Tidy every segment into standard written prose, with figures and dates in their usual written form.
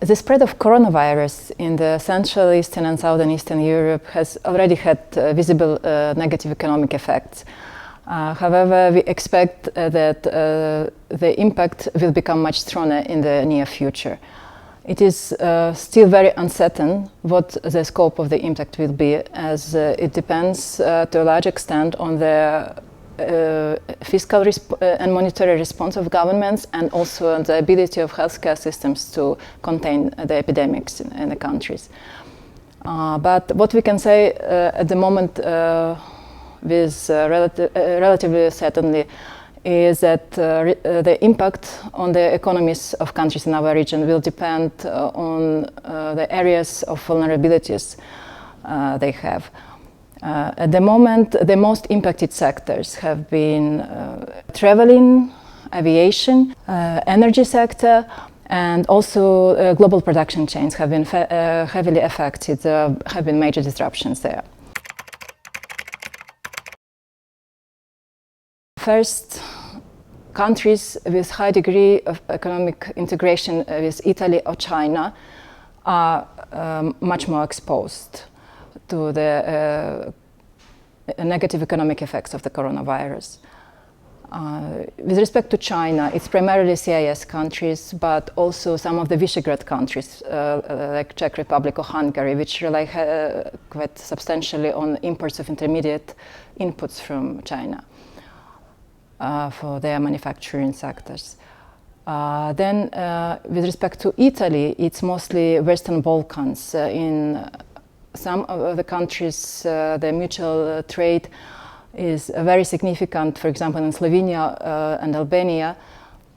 The spread of coronavirus in the Central Eastern and Southern Eastern Europe has already had visible negative economic effects. However, we expect that the impact will become much stronger in the near future. It is still very uncertain what the scope of the impact will be, as it depends to a large extent on the fiscal and monetary response of governments, and also on the ability of healthcare systems to contain the epidemics in the countries. But what we can say at the moment with relatively certainty is that the impact on the economies of countries in our region will depend on the areas of vulnerabilities they have. At the moment, the most impacted sectors have been traveling, aviation, energy sector, and also global production chains have been heavily affected. There have been major disruptions there. First, countries with high degree of economic integration with Italy or China are much more exposed to the negative economic effects of the coronavirus. With respect to China, it's primarily CIS countries, but also some of the Visegrad countries, like Czech Republic or Hungary, which rely quite substantially on imports of intermediate inputs from China for their manufacturing sectors. Then, with respect to Italy, it's mostly Western Balkans. In some of the countries, the mutual trade is very significant. For example, in Slovenia and Albania,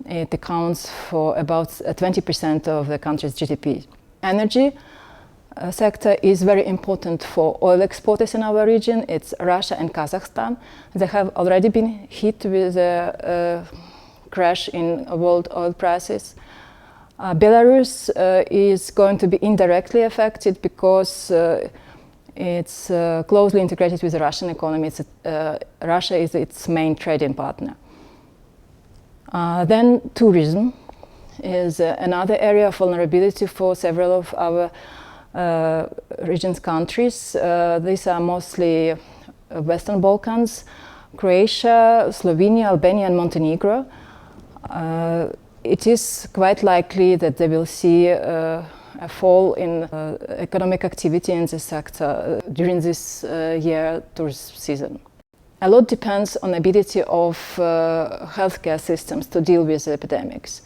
it accounts for about 20% of the country's GDP. Energy sector is very important for oil exporters in our region. It's Russia and Kazakhstan. They have already been hit with a crash in world oil prices. Belarus is going to be indirectly affected because it's closely integrated with the Russian economy. Russia is its main trading partner. Then tourism is another area of vulnerability for several of our region's countries. These are mostly Western Balkans, Croatia, Slovenia, Albania, and Montenegro. It is quite likely that they will see a fall in economic activity in this sector during this year tourist season. A lot depends on the ability of healthcare systems to deal with epidemics.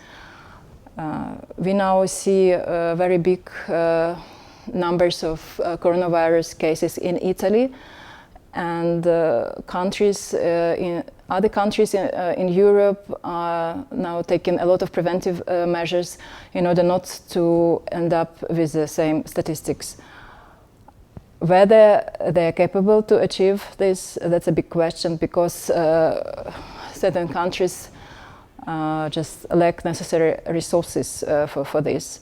We now see very big numbers of coronavirus cases in Italy, and other countries in Europe are now taking a lot of preventive measures in order not to end up with the same statistics. Whether they're capable to achieve this, that's a big question, because certain countries just lack necessary resources for this.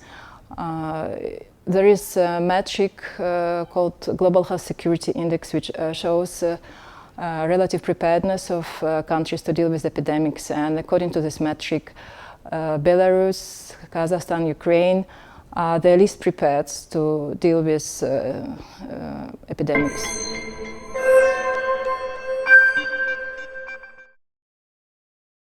There is a metric called Global Health Security Index, which shows relative preparedness of countries to deal with epidemics. And according to this metric, Belarus, Kazakhstan, Ukraine are the least prepared to deal with epidemics.